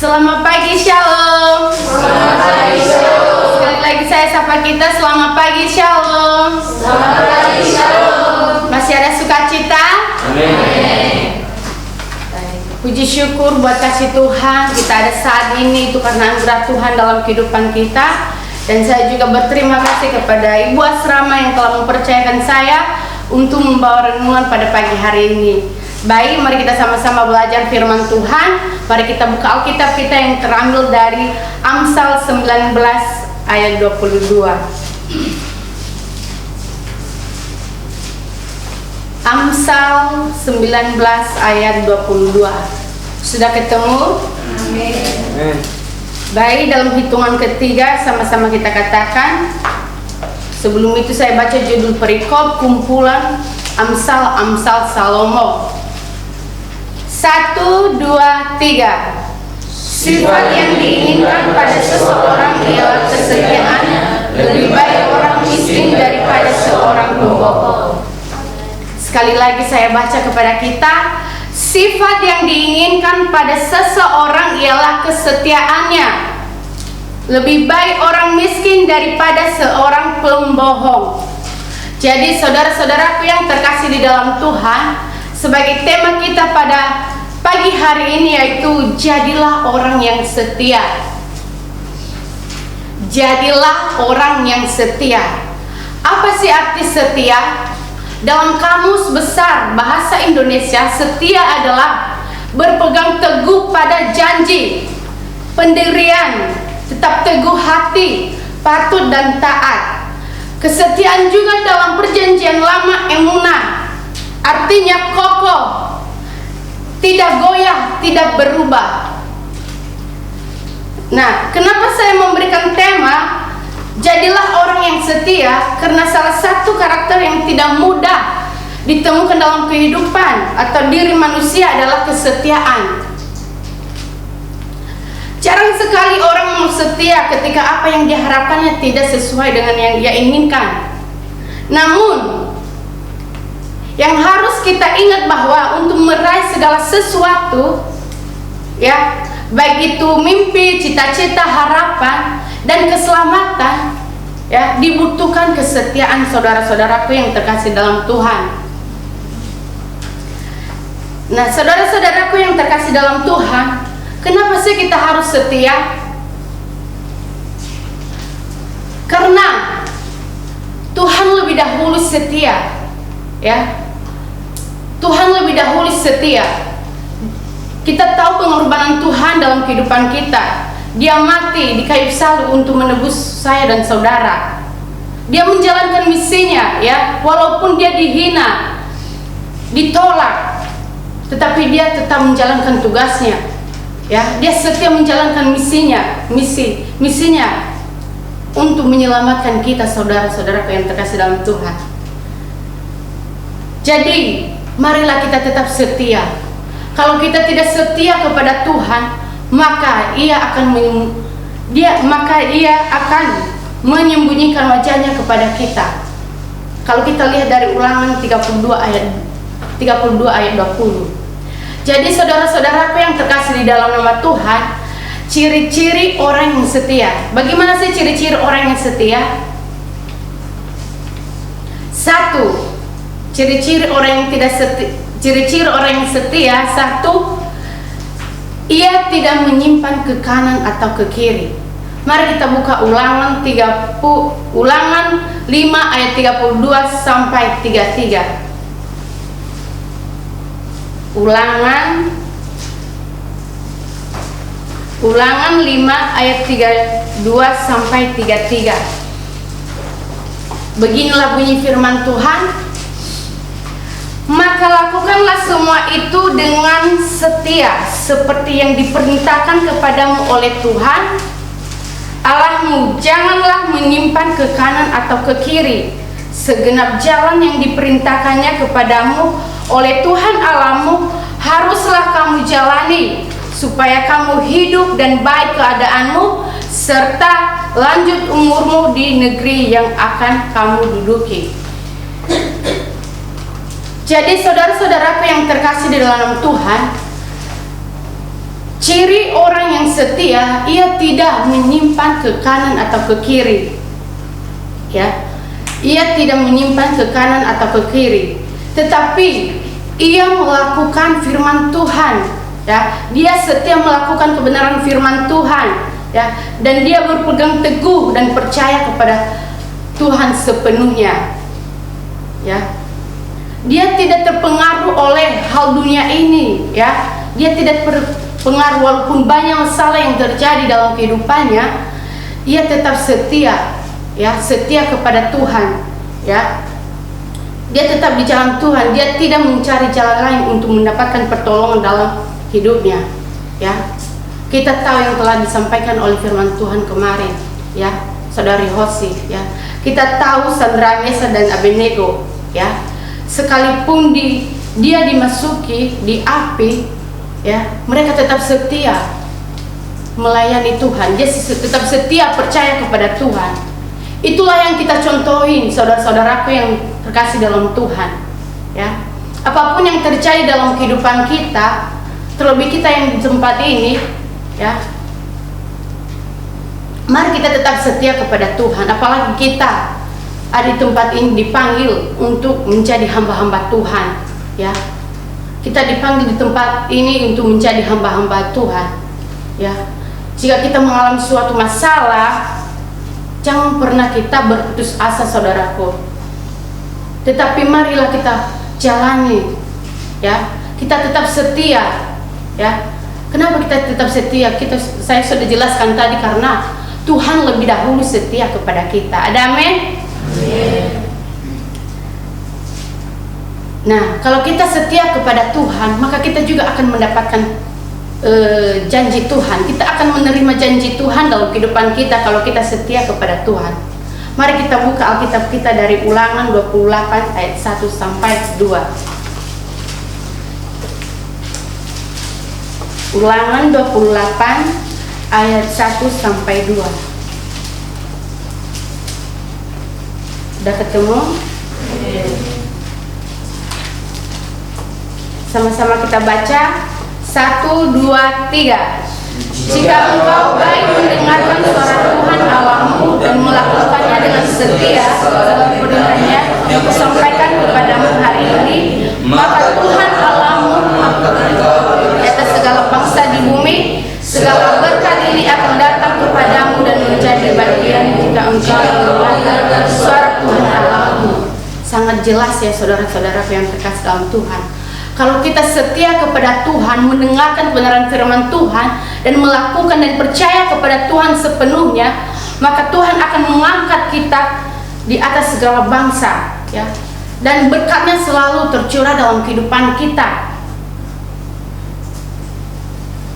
Selamat pagi, Shalom. Selamat pagi, Shalom. Sekali lagi saya sapa kita, selamat pagi, Shalom. Selamat pagi, Shalom. Masih ada sukacita? Amin. Puji syukur buat kasih Tuhan kita ada saat ini, itu karena anugerah Tuhan dalam kehidupan kita. Dan saya juga berterima kasih kepada Ibu Asrama yang telah mempercayakan saya untuk membawa renungan pada pagi hari ini. Baik, mari kita sama-sama belajar firman Tuhan. Mari kita buka Alkitab kita yang terambil dari Amsal 19 ayat 22. Amsal 19 ayat 22. Sudah ketemu? Amin. Baik, dalam hitungan ketiga sama-sama kita katakan. Sebelum itu saya baca judul perikop kumpulan Amsal Salomo. 1, 2, 3. Sifat yang diinginkan pada seseorang ialah kesetiaan. Lebih baik orang miskin daripada seorang pembohong. Sekali lagi saya baca kepada kita. Sifat yang diinginkan pada seseorang ialah kesetiaannya. Lebih baik orang miskin daripada seorang pembohong. Jadi saudara-saudaraku yang terkasih di dalam Tuhan, sebagai tema kita pada pagi hari ini yaitu jadilah orang yang setia. Jadilah orang yang setia. Apa sih arti setia? Dalam kamus besar bahasa Indonesia, setia adalah berpegang teguh pada janji, pendirian, tetap teguh hati, patut dan taat. Kesetiaan juga dalam perjanjian lama emunah, artinya kokoh, tidak goyah, tidak berubah. Nah, kenapa saya memberikan tema jadilah orang yang setia? Karena salah satu karakter yang tidak mudah ditemukan dalam kehidupan atau diri manusia adalah kesetiaan. Jarang sekali orang mau setia ketika apa yang diharapkannya tidak sesuai dengan yang dia inginkan. Namun, yang harus kita ingat bahwa untuk meraih segala sesuatu, ya, baik itu mimpi, cita-cita, harapan, dan keselamatan, ya, dibutuhkan kesetiaan saudara-saudaraku yang terkasih dalam Tuhan. Nah, saudara-saudaraku yang terkasih dalam Tuhan, kenapa sih kita harus setia? Karena Tuhan lebih dahulu setia, ya. Tuhan lebih dahulu setia. Kita tahu pengorbanan Tuhan dalam kehidupan kita. Dia mati di kayu salib untuk menebus saya dan saudara. Dia menjalankan misinya, ya, walaupun dia dihina, ditolak, tetapi dia tetap menjalankan tugasnya. Ya, dia setia menjalankan misinya untuk menyelamatkan kita, saudara-saudara yang terkasih dalam Tuhan. Jadi, marilah kita tetap setia. Kalau kita tidak setia kepada Tuhan, maka ia akan menyembunyikan wajahnya kepada kita. Kalau kita lihat dari Ulangan 32 ayat 20. Jadi saudara-saudaraku yang terkasih di dalam nama Tuhan, ciri-ciri orang yang setia. Bagaimana sih ciri-ciri orang yang setia? 1. Ciri-ciri orang yang tidak setia. Ciri-ciri orang yang setia. 1. Ia tidak menyimpan ke kanan atau ke kiri. Mari kita buka Ulangan 5 ayat 32 sampai 33. Ulangan 5 ayat 32 sampai 33. Beginilah bunyi firman Tuhan. Maka lakukanlah semua itu dengan setia, seperti yang diperintahkan kepadamu oleh Tuhan Allahmu. Janganlah menyimpan ke kanan atau ke kiri segenap jalan yang diperintahkannya kepadamu oleh Tuhan Allahmu, haruslah kamu jalani, supaya kamu hidup dan baik keadaanmu, serta lanjut umurmu di negeri yang akan kamu duduki. Jadi saudara-saudaraku yang terkasih di dalam Tuhan, Ciri orang yang setia, ia tidak menyimpan ke kanan atau ke kiri. Ya. Ia tidak menyimpan ke kanan atau ke kiri, tetapi ia melakukan firman Tuhan. Ya, dia setia melakukan kebenaran firman Tuhan. Ya, dan dia berpegang teguh dan percaya kepada Tuhan sepenuhnya. Ya, dia tidak terpengaruh oleh hal dunia ini. Ya, dia tidak terpengaruh walaupun banyak masalah yang terjadi dalam kehidupannya. Ia tetap setia. Ya, setia kepada Tuhan. Ya, dia tetap di jalan Tuhan. Dia tidak mencari jalan lain untuk mendapatkan pertolongan dalam hidupnya. Ya, kita tahu yang telah disampaikan oleh firman Tuhan kemarin, ya, saudari Hosi. Ya, kita tahu Sandra, Mesa dan Abednego. Ya, sekalipun dia dimasuki di api, ya, mereka tetap setia melayani Tuhan. Dia tetap setia percaya kepada Tuhan. Itulah yang kita contohin, saudara-saudaraku yang terkasih dalam Tuhan. Ya, apapun yang terjadi dalam kehidupan kita, terlebih kita yang di tempat ini, ya, mari kita tetap setia kepada Tuhan. Apalagi kita ada di tempat ini dipanggil untuk menjadi hamba-hamba Tuhan. Ya, kita dipanggil di tempat ini untuk menjadi hamba-hamba Tuhan. Ya, jika kita mengalami suatu masalah, jangan pernah kita berputus asa, saudaraku. Tetapi marilah kita jalani, ya. Kita tetap setia, ya. Kenapa kita tetap setia? Saya sudah jelaskan tadi, karena Tuhan lebih dahulu setia kepada kita. Ada amin? Nah, kalau kita setia kepada Tuhan, maka kita juga akan mendapatkan janji Tuhan. Kita akan menerima janji Tuhan dalam kehidupan kita kalau kita setia kepada Tuhan. Mari kita buka Alkitab kita dari Ulangan 28 ayat 1 sampai 2. Ulangan 28 ayat 1 sampai 2. Sudah ketemu? Sama-sama kita baca. 1, 2, 3. Jika engkau baik mendengarkan suara Tuhan Allahmu dan melakukannya dengan setia segala perintahnya yang kusampaikan kepadamu hari ini, maka Tuhan Allahmu di atas segala bangsa di bumi. Segala berkat ini akan datang kepadamu dan menjadi bagian jika engkau mendengarkan suara Tuhan Allahmu. Sangat jelas ya, saudara-saudara yang terkasih dalam Tuhan. Kalau kita setia kepada Tuhan, mendengarkan kebenaran firman Tuhan, dan melakukan dan percaya kepada Tuhan sepenuhnya, maka Tuhan akan mengangkat kita di atas segala bangsa, ya. Dan berkatnya selalu tercurah dalam kehidupan kita,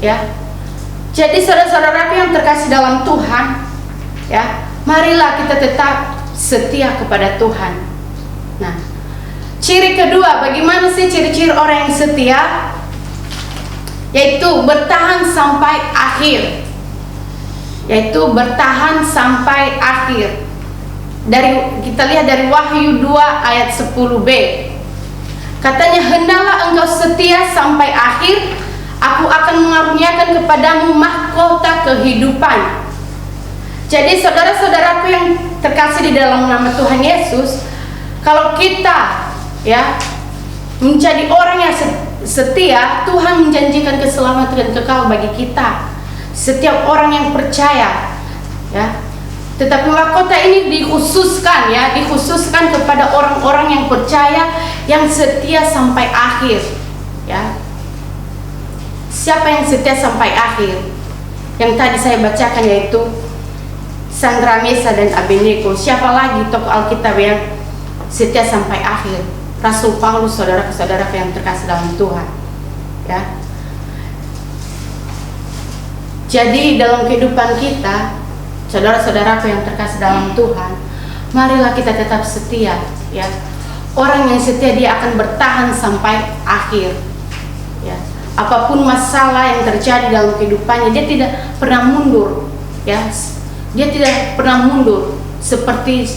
ya. Jadi saudara-saudara yang terkasih dalam Tuhan, ya, marilah kita tetap setia kepada Tuhan. Nah, ciri kedua, bagaimana sih ciri-ciri orang yang setia? Yaitu bertahan sampai akhir. Yaitu bertahan sampai akhir. Kita lihat dari Wahyu 2 ayat 10b. Katanya, hendaklah engkau setia sampai akhir, aku akan mengaruniakan kepadamu mahkota kehidupan. Jadi saudara-saudaraku yang terkasih di dalam nama Tuhan Yesus, kalau kita, ya, menjadi orang yang setia, Tuhan menjanjikan keselamatan kekal bagi kita. Setiap orang yang percaya, ya. Tetapi mahkota ini dikhususkan, ya, dikhususkan kepada orang-orang yang percaya, yang setia sampai akhir, ya. Siapa yang setia sampai akhir? Yang tadi saya bacakan, yaitu Sandra, Mesa dan Abednego. Siapa lagi tokoh Alkitab yang setia sampai akhir? Rasul Paulus, saudara-saudara yang terkasih dalam Tuhan, ya. Jadi dalam kehidupan kita, saudara-saudaraku yang terkasih dalam Tuhan, marilah kita tetap setia, ya. Orang yang setia, dia akan bertahan sampai akhir, ya. Apapun masalah yang terjadi dalam kehidupannya, dia tidak pernah mundur, ya. Dia tidak pernah mundur seperti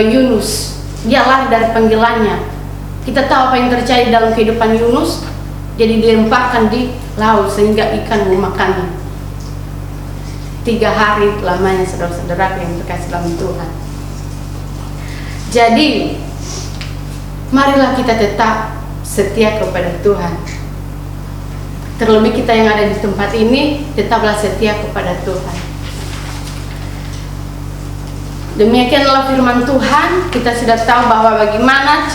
Yunus. Dia lari dari panggilannya. Kita tahu apa yang terjadi dalam kehidupan Yunus. Jadi dilemparkan di laut sehingga ikan memakannya. 3 hari lamanya, saudara-saudara yang terkasih dalam Tuhan. Jadi marilah kita tetap setia kepada Tuhan. Terlebih kita yang ada di tempat ini, tetaplah setia kepada Tuhan. Demikianlah firman Tuhan. Kita sudah tahu bahwa bagaimana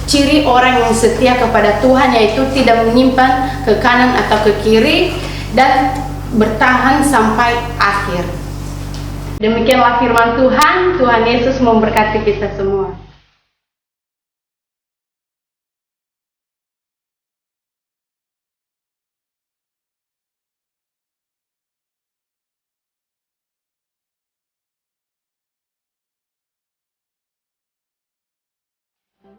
ciri orang yang setia kepada Tuhan, yaitu tidak menyimpan ke kanan atau ke kiri dan bertahan sampai akhir. Demikianlah firman Tuhan. Tuhan Yesus memberkati kita semua.